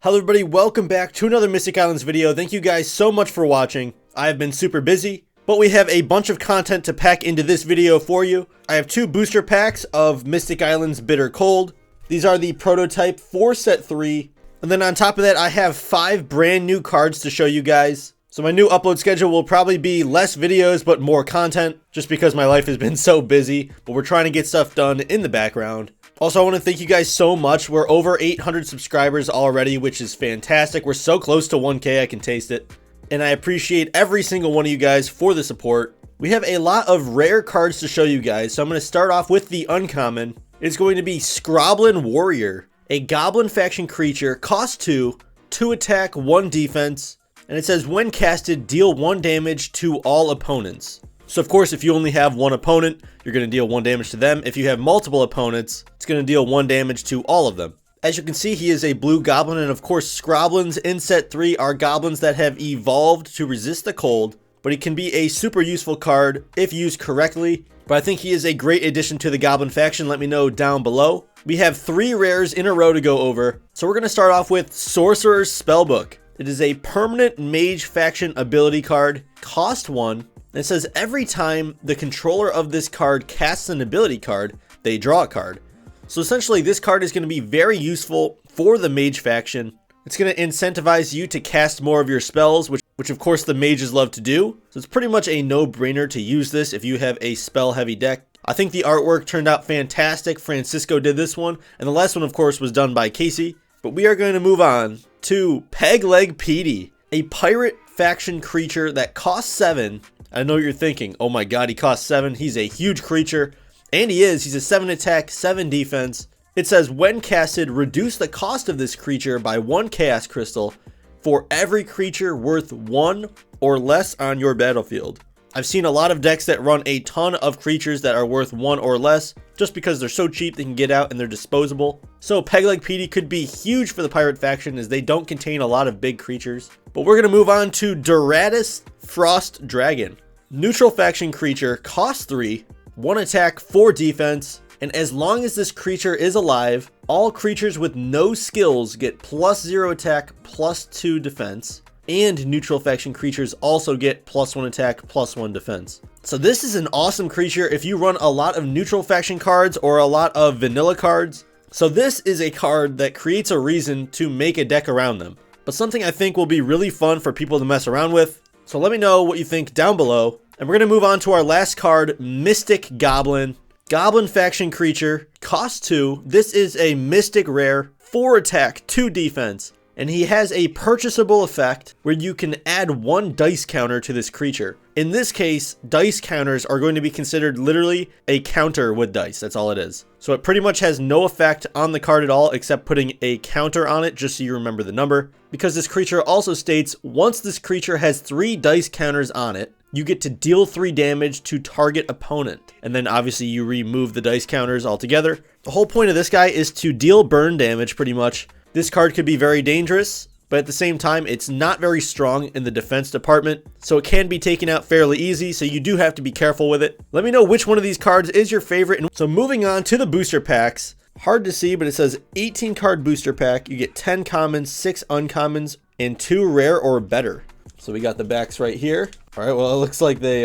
Hello everybody, welcome back to another Mystic Islands video. Thank you guys so much for watching. I have been super busy, but we have a bunch of content to pack into this video for you. I have two booster packs of Mystic Islands Bitter Cold. These are the prototype for set 3. And then on top of that, I have 5 brand new cards to show you guys. So my new upload schedule will probably be less videos, but more content, just because my life has been so busy, but we're trying to get stuff done in the background. Also, I want to thank you guys so much. We're over 800 subscribers already, which is fantastic. We're so close to 1K, I can taste it. And I appreciate every single one of you guys for the support. We have a lot of rare cards to show you guys, so I'm going to start off with the uncommon. It's going to be Scroblin Warrior, a Goblin faction creature, cost 2, 2 attack, 1 defense, and it says when casted, deal 1 damage to all opponents. So of course, if you only have one opponent, you're going to deal 1 damage to them. If you have multiple opponents, it's going to deal 1 damage to all of them. As you can see, he is a blue goblin, and of course, Scroblins in set 3 are goblins that have evolved to resist the cold, but he can be a super useful card if used correctly. But I think he is a great addition to the Goblin faction. Let me know down below. We have 3 rares in a row to go over. So we're going to start off with Sorcerer's Spellbook. It is a permanent mage faction ability card, cost 1. And it says every time the controller of this card casts an ability card, they draw a card. So essentially this card is going to be very useful for the mage faction. It's going to incentivize you to cast more of your spells, which of course the mages love to do. So it's pretty much a no-brainer to use this if you have a spell heavy deck. I think the artwork turned out fantastic. Francisco did this one, and the last one of course was done by Casey. But we are going to move on to Pegleg Petey, a pirate faction creature that costs 7. I know what you're thinking, oh my god, he costs 7, he's a huge creature. And he is, he's a 7 attack, 7 defense. It says when casted, reduce the cost of this creature by 1 chaos crystal for every creature worth 1 or less on your battlefield. I've seen a lot of decks that run a ton of creatures that are worth 1 or less, just because they're so cheap they can get out and they're disposable. So Pegleg Petey could be huge for the pirate faction as they don't contain a lot of big creatures. But we're going to move on to Doradus Frost Dragon. Neutral faction creature, cost 3, 1 attack, 4 defense, and as long as this creature is alive, all creatures with no skills get +0 attack, +2 defense, and neutral faction creatures also get +1 attack, +1 defense. So this is an awesome creature if you run a lot of neutral faction cards or a lot of vanilla cards. So this is a card that creates a reason to make a deck around them, but something I think will be really fun for people to mess around with. So let me know what you think down below. And we're going to move on to our last card, Mystic Goblin. Goblin faction creature, cost 2. This is a Mystic rare, 4 attack, 2 defense. And he has a purchasable effect where you can add 1 dice counter to this creature. In this case, dice counters are going to be considered literally a counter with dice. That's all it is. So it pretty much has no effect on the card at all except putting a counter on it just so you remember the number. Because this creature also states once this creature has 3 dice counters on it, you get to deal 3 damage to target opponent. And then obviously you remove the dice counters altogether. The whole point of this guy is to deal burn damage pretty much. This card could be very dangerous, but at the same time, it's not very strong in the defense department, so it can be taken out fairly easy, so you do have to be careful with it. Let me know which one of these cards is your favorite. So moving on to the booster packs. Hard to see, but it says 18 card booster pack. You get 10 commons, 6 uncommons, and 2 rare or better. So we got the backs right here. All right, well, it looks like they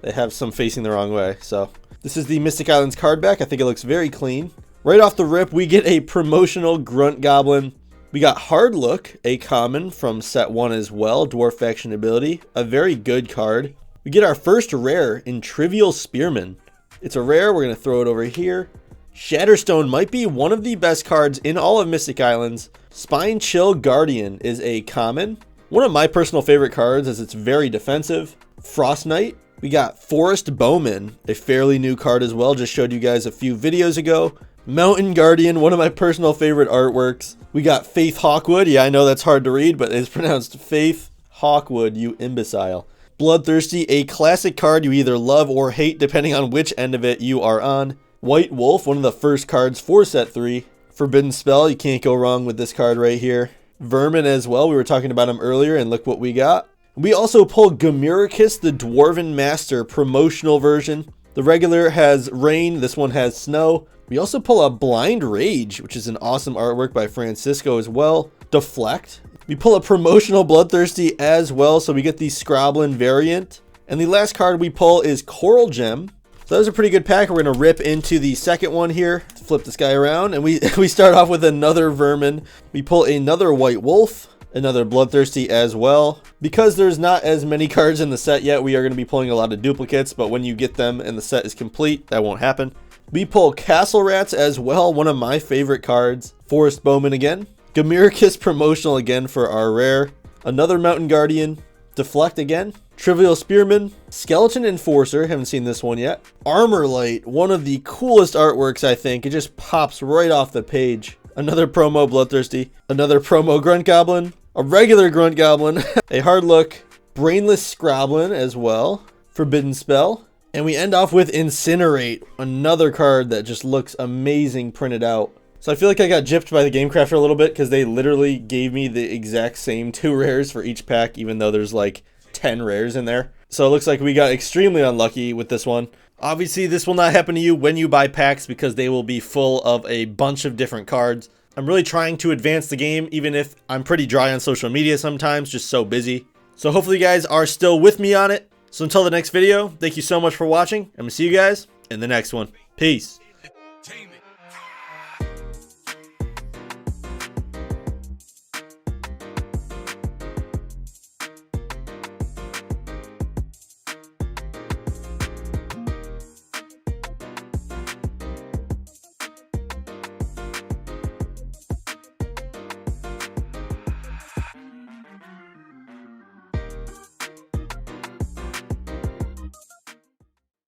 have some facing the wrong way. So this is the Mystic Islands card back. I think it looks very clean. Right off the rip, we get a promotional Grunt Goblin. We got Hard Look, a common from set 1 as well, Dwarf faction ability, a very good card. We get our first rare in Trivial Spearman. It's a rare, we're going to throw it over here. Shatterstone might be one of the best cards in all of Mystic Islands. Spine Chill Guardian is a common. One of my personal favorite cards as it's very defensive. Frost Knight. We got Forest Bowman, a fairly new card as well, just showed you guys a few videos ago. Mountain Guardian, one of my personal favorite artworks. We got Faith Hawkwood. Yeah, I know that's hard to read, but it's pronounced Faith Hawkwood, you imbecile. Bloodthirsty, a classic card you either love or hate depending on which end of it you are on. White Wolf, one of the first cards for set 3. Forbidden Spell, you can't go wrong with this card right here. Vermin as well, we were talking about him earlier, and look what we got. We also pull Gamuricus, the Dwarven Master promotional version. The regular has rain, this one has snow. We also pull a Blind Rage, which is an awesome artwork by Francisco as well. Deflect. We pull a promotional Bloodthirsty as well, so we get the Scroblin variant. And the last card we pull is Coral Gem. So that was a pretty good pack. We're going to rip into the second one here. Flip this guy around, and we start off with another Vermin. We pull another White Wolf, another Bloodthirsty as well. Because there's not as many cards in the set yet, we are going to be pulling a lot of duplicates, but when you get them and the set is complete, that won't happen. We pull Castle Rats as well, one of my favorite cards. Forest Bowman again. Gamiricus promotional again for our rare. Another Mountain Guardian. Deflect again. Trivial Spearman. Skeleton Enforcer. Haven't seen this one yet. Armor Light. One of the coolest artworks, I think. It just pops right off the page. Another promo Bloodthirsty. Another promo Grunt Goblin. A regular Grunt Goblin. A hard look Brainless Scroblin as well. Forbidden Spell. And we end off with Incinerate. Another card that just looks amazing printed out. So I feel like I got gypped by the Game Crafter a little bit because they literally gave me the exact same 2 rares for each pack, even though there's like 10 rares in there. So it looks like we got extremely unlucky with this one. Obviously, this will not happen to you when you buy packs because they will be full of a bunch of different cards. I'm really trying to advance the game, even if I'm pretty dry on social media sometimes, just so busy. So hopefully you guys are still with me on it. So until the next video, thank you so much for watching. I'm going to see you guys in the next one. Peace.